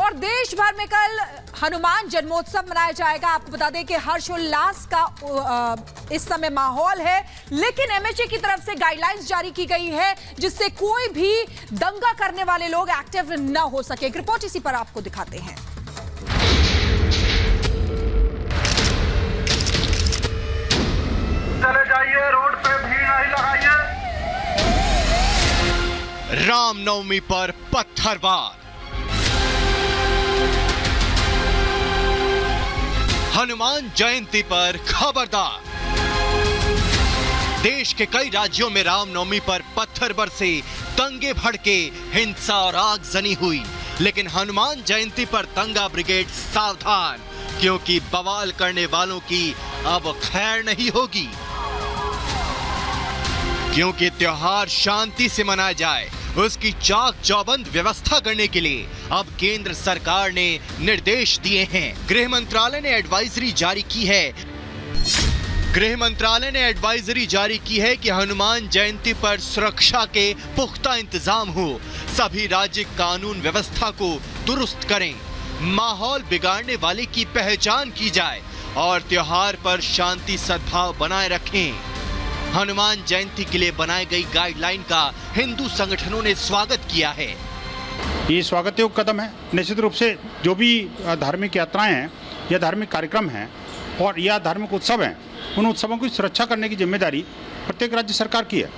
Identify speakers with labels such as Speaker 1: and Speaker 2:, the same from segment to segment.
Speaker 1: और देश भर में कल हनुमान जन्मोत्सव मनाया जाएगा। आपको बता दें कि हर्षोल्लास का इस समय माहौल है, लेकिन एमएचए की तरफ से गाइडलाइंस जारी की गई है जिससे कोई भी दंगा करने वाले लोग एक्टिव न हो सके। एक रिपोर्ट इसी पर आपको दिखाते हैं।
Speaker 2: चले जाइए, रोड पे भीड़ नहीं लगाइए।
Speaker 3: रामनवमी पर पत्थरबाज, हनुमान जयंती पर खबरदार। देश के कई राज्यों में रामनवमी पर पत्थर बरसे, दंगे भड़के, हिंसा और आगजनी हुई, लेकिन हनुमान जयंती पर दंगा ब्रिगेड सावधान, क्योंकि बवाल करने वालों की अब खैर नहीं होगी। क्योंकि त्योहार शांति से मनाया जाए, उसकी चाक चौबंद व्यवस्था करने के लिए अब केंद्र सरकार ने निर्देश दिए हैं। गृह मंत्रालय ने एडवाइजरी जारी की है कि हनुमान जयंती पर सुरक्षा के पुख्ता इंतजाम हो, सभी राज्य कानून व्यवस्था को दुरुस्त करें, माहौल बिगाड़ने वाले की पहचान की जाए और त्योहार पर शांति सद्भाव बनाए रखें। हनुमान जयंती के लिए बनाई गई गाइडलाइन का हिंदू संगठनों ने स्वागत किया है।
Speaker 4: ये स्वागत योग्य कदम है। निश्चित रूप से जो भी धार्मिक यात्राएं हैं या धार्मिक कार्यक्रम हैं और या धार्मिक उत्सव हैं, उन उत्सवों की सुरक्षा करने की जिम्मेदारी प्रत्येक राज्य सरकार की है।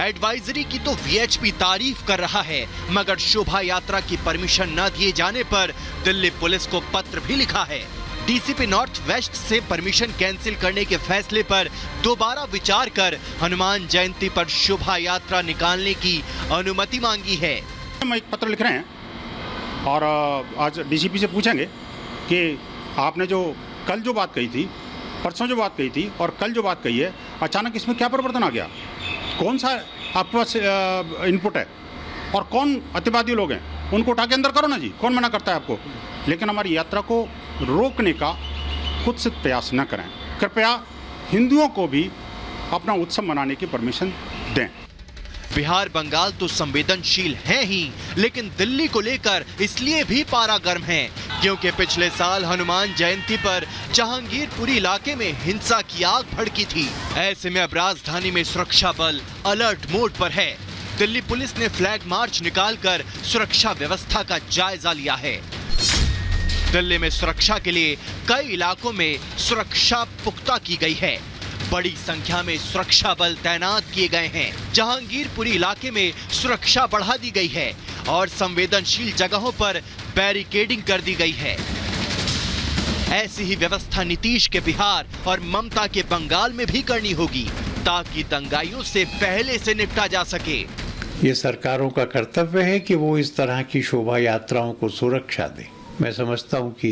Speaker 3: एडवाइजरी की तो वीएचपी तारीफ कर रहा है, मगर शोभा यात्रा की परमिशन न दिए जाने पर दिल्ली पुलिस को पत्र भी लिखा है। डीसीपी नॉर्थ वेस्ट से परमिशन कैंसिल करने के फैसले पर दोबारा विचार कर हनुमान जयंती पर शोभा यात्रा निकालने की अनुमति मांगी है।
Speaker 4: हम एक पत्र लिख रहे हैं और आज डीसीपी से पूछेंगे कि आपने कल जो बात कही थी, परसों जो बात कही थी और कल जो बात कही है, अचानक इसमें क्या परिवर्तन आ गया? कौन सा आपके पास इनपुट है और कौन अतिवादी लोग हैं, उनको उठा के अंदर करो ना जी, कौन मना करता है आपको? लेकिन हमारी यात्रा को रोकने का खुद से प्रयास न करें। कृपया हिंदुओं को भी अपना उत्सव मनाने की परमिशन दें।
Speaker 3: बिहार बंगाल तो संवेदनशील हैं ही, लेकिन दिल्ली को लेकर इसलिए भी पारा गर्म है क्योंकि पिछले साल हनुमान जयंती पर जहांगीरपुरी इलाके में हिंसा की आग भड़की थी। ऐसे में अब राजधानी में सुरक्षा बल अलर्ट मोड पर है। दिल्ली पुलिस ने फ्लैग मार्च निकालकर सुरक्षा व्यवस्था का जायजा लिया है। दिल्ली में सुरक्षा के लिए कई इलाकों में सुरक्षा पुख्ता की गई है। बड़ी संख्या में सुरक्षा बल तैनात किए गए हैं। जहांगीरपुरी इलाके में सुरक्षा बढ़ा दी गई है और संवेदनशील जगहों पर बैरिकेडिंग कर दी गई है। ऐसी ही व्यवस्था नीतीश के बिहार और ममता के बंगाल में भी करनी होगी ताकि दंगाइयों से पहले से निपटा जा सके।
Speaker 5: ये सरकारों का कर्तव्य है कि वो इस तरह की शोभा यात्राओं को सुरक्षा दें। मैं समझता हूं कि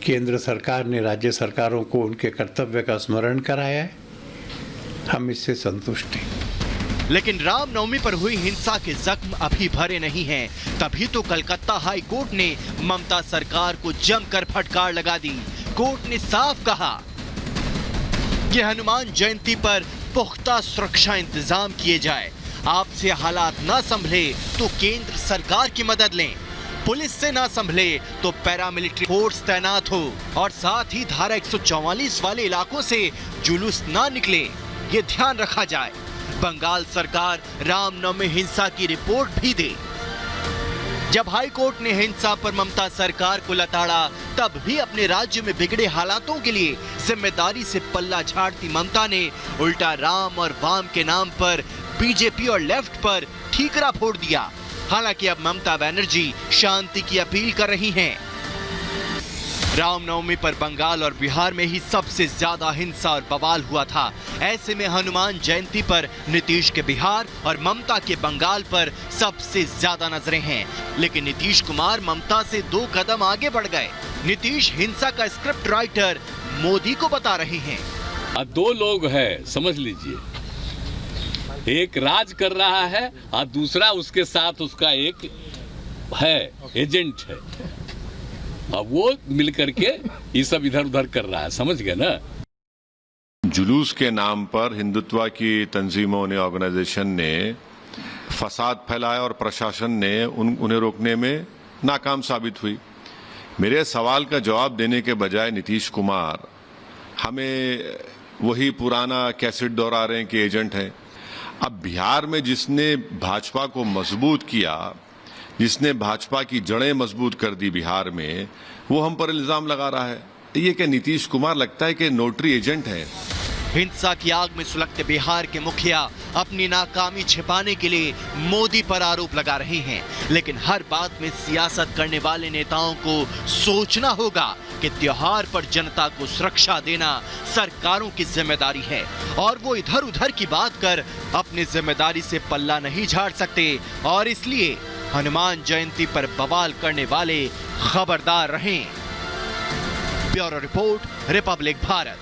Speaker 5: केंद्र सरकार ने राज्य सरकारों को उनके कर्तव्य का स्मरण कराया है, हम इससे संतुष्ट हैं।
Speaker 3: लेकिन रामनवमी पर हुई हिंसा के जख्म अभी भरे नहीं हैं, तभी तो कलकत्ता हाई कोर्ट ने ममता सरकार को जमकर फटकार लगा दी। कोर्ट ने साफ कहा कि हनुमान जयंती पर पुख्ता सुरक्षा इंतजाम किए जाए। आपसे हालात ना संभले तो केंद्र सरकार की मदद लें, पुलिस से ना संभले तो पैरामिलिट्री फोर्स तैनात हो और साथ ही धारा 144 वाले इलाकों से जुलूस ना निकले, ये ध्यान रखा जाए। बंगाल सरकार रामनवमी हिंसा की रिपोर्ट भी दे। जब हाई कोर्ट ने हिंसा पर ममता सरकार को लताड़ा, तब भी अपने राज्य में बिगड़े हालातों के लिए जिम्मेदारी से पल्ला झाड़ती ममता ने उल्टा राम और वाम के नाम पर बीजेपी और लेफ्ट पर ठीकरा फोड़ दिया। हालांकि अब ममता बनर्जी शांति की अपील कर रही हैं। रामनवमी पर बंगाल और बिहार में ही सबसे ज्यादा हिंसा और बवाल हुआ था। ऐसे में हनुमान जयंती पर नीतीश के बिहार और ममता के बंगाल पर सबसे ज्यादा नजरें हैं। लेकिन नीतीश कुमार ममता से 2 कदम आगे बढ़ गए। नीतीश हिंसा का स्क्रिप्ट राइटर मोदी को बता रहे हैं।
Speaker 6: 2 लोग हैं, समझ लीजिए, एक राज कर रहा है और दूसरा उसके साथ उसका एक है एजेंट है, अब वो मिलकर के ये सब इधर उधर कर रहा है, समझ गए ना।
Speaker 7: जुलूस के नाम पर हिंदुत्व की तंजीमों ने, ऑर्गेनाइजेशन ने फसाद फैलाया और प्रशासन ने उन्हें रोकने में नाकाम साबित हुई। मेरे सवाल का जवाब देने के बजाय नीतीश कुमार हमें वही पुराना कैसेट दोहरा रहे हैं कि एजेंट हैं। अब बिहार में जिसने भाजपा को मजबूत किया, जिसने भाजपा की जड़ें मजबूत कर दी बिहार में, वो हम पर इल्जाम लगा रहा है। ये क्या नीतीश कुमार लगता है कि नोटरी एजेंट है?
Speaker 3: हिंसा की आग में सुलगते बिहार के मुखिया अपनी नाकामी छिपाने के लिए मोदी पर आरोप लगा रहे हैं, लेकिन हर बात में सियासत करने वाले नेताओं को सोचना होगा कि त्योहार पर जनता को सुरक्षा देना सरकारों की जिम्मेदारी है और वो इधर उधर की बात कर अपनी जिम्मेदारी से पल्ला नहीं झाड़ सकते। और इसलिए हनुमान जयंती पर बवाल करने वाले खबरदार रहें। Bureau report, Republic Bharat.